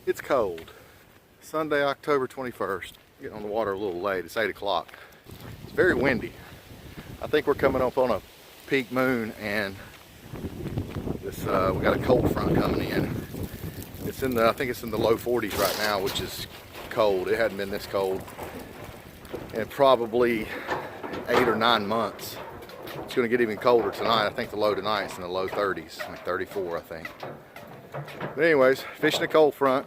It's cold. Sunday, October 21st. Getting on the water a little late. It's 8 o'clock. It's very windy. I think we're coming up on a peak moon, and this we got a cold front coming in. It's in the, I think it's in the low 40s right now, which is cold. It hadn't been this cold in probably 8 or 9 months. It's going to get even colder tonight. I think the low tonight is in the low 30s, like 34, I think. But anyways, fishing a cold front.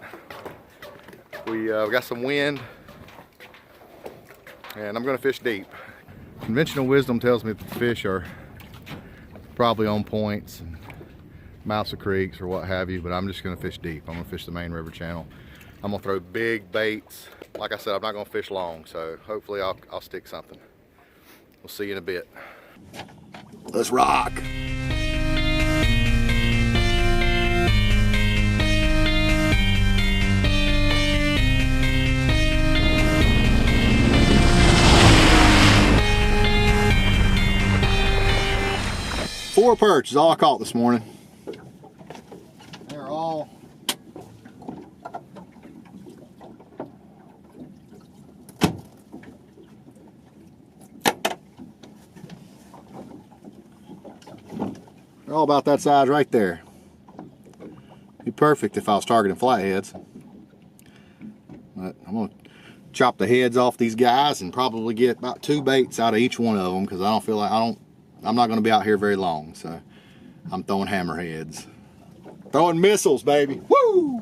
We got some wind, and I'm going to fish deep. Conventional wisdom tells me that the fish are probably on points and mouths of creeks or what have you, but I'm just going to fish deep. I'm going to fish the main river channel. I'm going to throw big baits. Like I said, I'm not going to fish long, so hopefully I'll stick something. We'll see you in a bit. Let's rock. Four perch is all I caught this morning. They're all about that size right there. Be perfect if I was targeting flatheads. But I'm gonna chop the heads off these guys and probably get about 2 baits out of each one of them, because I don't feel like I'm not going to be out here very long, so I'm throwing hammerheads. Throwing missiles, baby. Woo!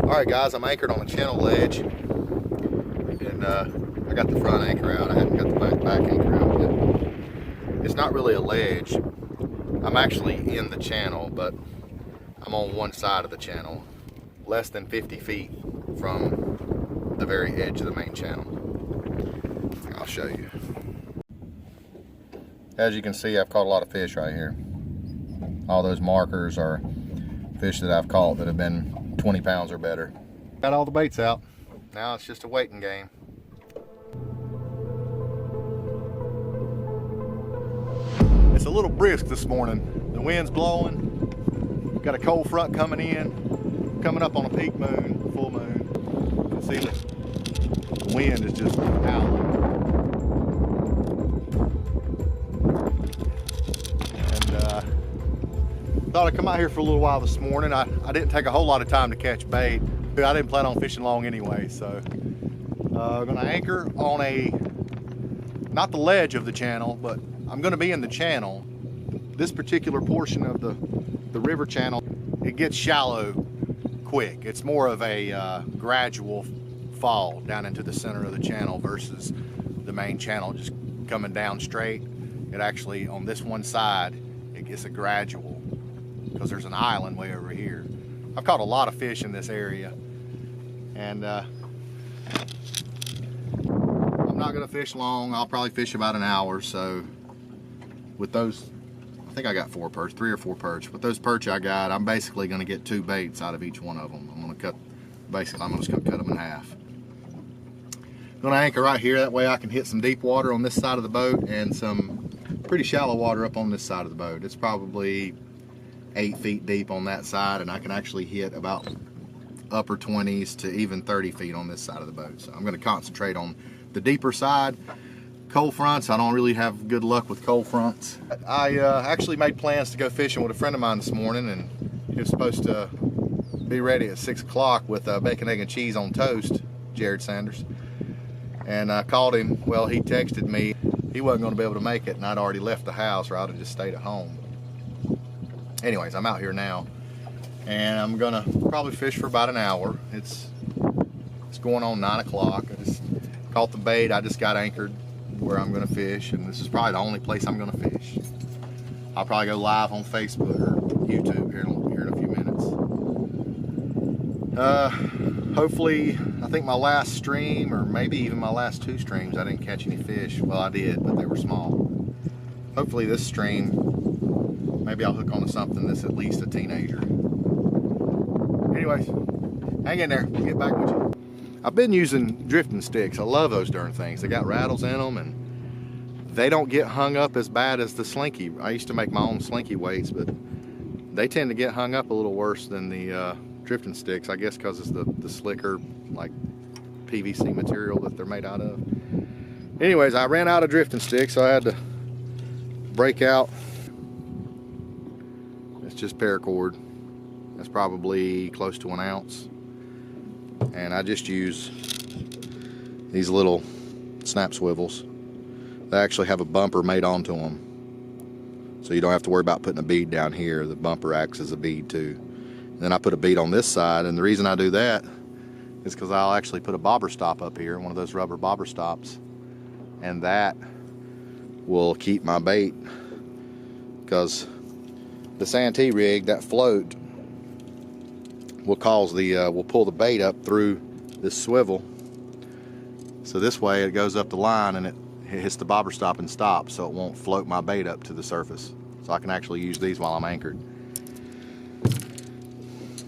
Alright guys, I'm anchored on a channel ledge, and I got the front anchor out. I haven't got the back anchor out yet. It's not really a ledge. I'm actually in the channel, but I'm on one side of the channel, less than 50 feet from the very edge of the main channel. I'll show you. As you can see, I've caught a lot of fish right here. All those markers are fish that I've caught that have been 20 pounds or better. Got all the baits out. Now it's just a waiting game. It's a little brisk this morning. The wind's blowing. Got a cold front coming in. Coming up on a peak moon, full moon. You can see the wind is just howling. Thought I'd come out here for a little while this morning. I didn't take a whole lot of time to catch bait. I didn't plan on fishing long anyway, so I'm gonna anchor on not the ledge of the channel, but I'm gonna be in the channel. This particular portion of the river channel, it gets shallow quick. It's more of a gradual fall down into the center of the channel versus the main channel just coming down straight. It actually, on this one side, it gets a gradual, because there's an island way over here. I've caught a lot of fish in this area, and I'm not gonna fish long. I'll probably fish about an hour. So with those, I think I got 4 perch, 3 or 4 perch. With those perch I got, I'm basically gonna get 2 baits out of each one of them. I'm just gonna cut them in half. I'm gonna anchor right here, that way I can hit some deep water on this side of the boat and some pretty shallow water up on this side of the boat. It's probably 8 feet deep on that side, and I can actually hit about upper 20s to even 30 feet on this side of the boat. So I'm going to concentrate on the deeper side. Cold fronts, I don't really have good luck with cold fronts. I actually made plans to go fishing with a friend of mine this morning, and he was supposed to be ready at 6 o'clock with bacon, egg, and cheese on toast, Jared Sanders. And I called him. Well, he texted me he wasn't going to be able to make it, and I'd already left the house, or I'd have just stayed at home. Anyways, I'm out here now, and I'm gonna probably fish for about an hour. It's going on 9 o'clock. I just caught the bait. I just got anchored where I'm gonna fish, and this is probably the only place I'm gonna fish. I'll probably go live on Facebook or YouTube here in a few minutes. Hopefully, I think my last stream, or maybe even my last 2 streams, I didn't catch any fish. Well, I did, but they were small. Hopefully this stream, maybe I'll hook onto something that's at least a teenager. Anyways, hang in there. We'll get back with you. I've been using drifting sticks. I love those darn things. They got rattles in them, and they don't get hung up as bad as the slinky. I used to make my own slinky weights, but they tend to get hung up a little worse than the drifting sticks, I guess because it's the slicker, like PVC material that they're made out of. Anyways, I ran out of drifting sticks, so I had to break out. It's just paracord. That's probably close to 1 ounce. And I just use these little snap swivels. They actually have a bumper made onto them, so you don't have to worry about putting a bead down here. The bumper acts as a bead too. And then I put a bead on this side, and the reason I do that is because I'll actually put a bobber stop up here, one of those rubber bobber stops, and that will keep my bait, because the Santee rig, that float, will cause will pull the bait up through this swivel. So this way it goes up the line and it hits the bobber stop and stops, so it won't float my bait up to the surface. So I can actually use these while I'm anchored.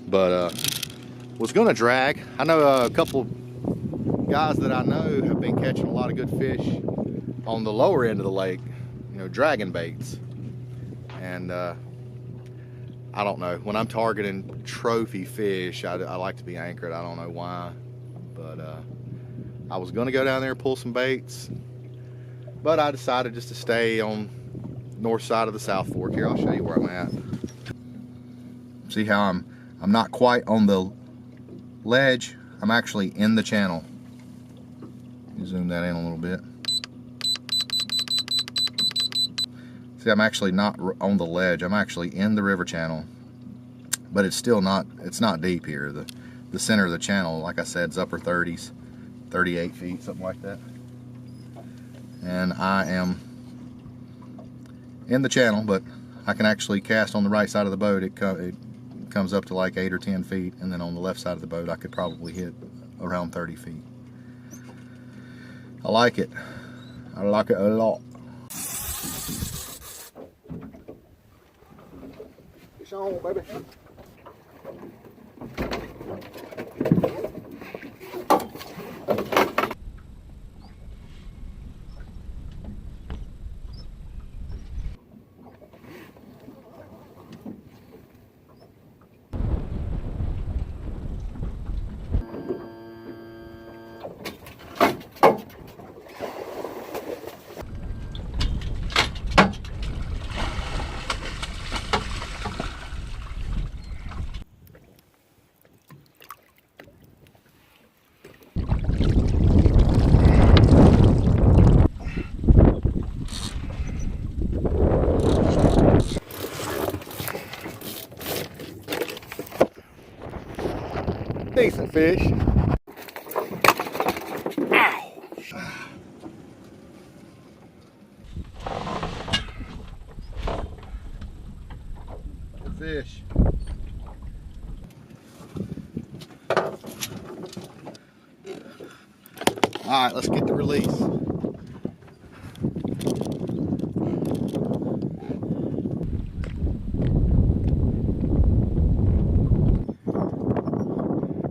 But was gonna drag. I know a couple guys that I know have been catching a lot of good fish on the lower end of the lake, you know, dragging baits. And I don't know, when I'm targeting trophy fish, I like to be anchored. I don't know why, but I was gonna go down there and pull some baits, but I decided just to stay on north side of the South Fork. Here, I'll show you where I'm at. See how I'm not quite on the ledge. I'm actually in the channel. Zoom that in a little bit. See, I'm actually not on the ledge. I'm actually in the river channel, but it's still not, it's not deep here. The center of the channel, like I said, is upper 30s, 38 feet, something like that. And I am in the channel, but I can actually cast on the right side of the boat. It comes up to like 8 or 10 feet, and then on the left side of the boat I could probably hit around 30 feet. I like it. I like it a lot. Fish on, baby. Decent fish. Ow. Good fish. All right, let's get the release.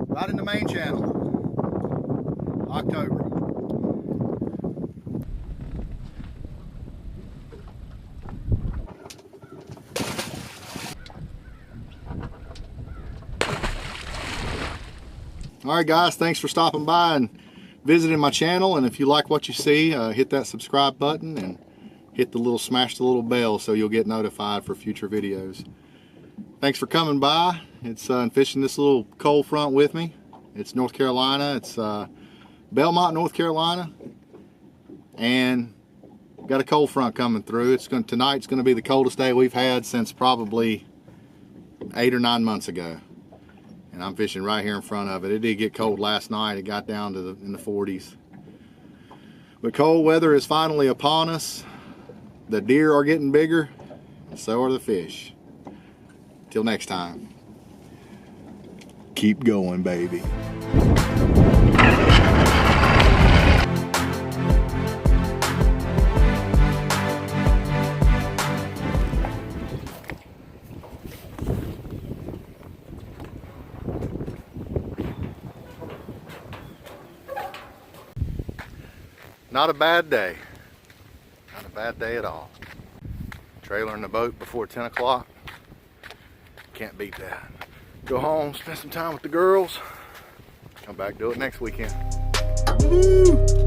Right in the main channel, October. All right, guys, thanks for stopping by and visiting my channel. And if you like what you see, hit that subscribe button and hit the little, smash the little bell so you'll get notified for future videos. Thanks for coming by. It's fishing this little cold front with me. It's North Carolina. It's Belmont, North Carolina, and got a cold front coming through. Tonight's going to be the coldest day we've had since probably 8 or 9 months ago. And I'm fishing right here in front of it. It did get cold last night. It got down to in the 40s. But cold weather is finally upon us. The deer are getting bigger, and so are the fish. Till next time, keep going, baby. Not a bad day. Not a bad day at all. Trailer in the boat before 10 o'clock. Can't beat that. go home, spend some time with the girls, come back, do it next weekend. Woo!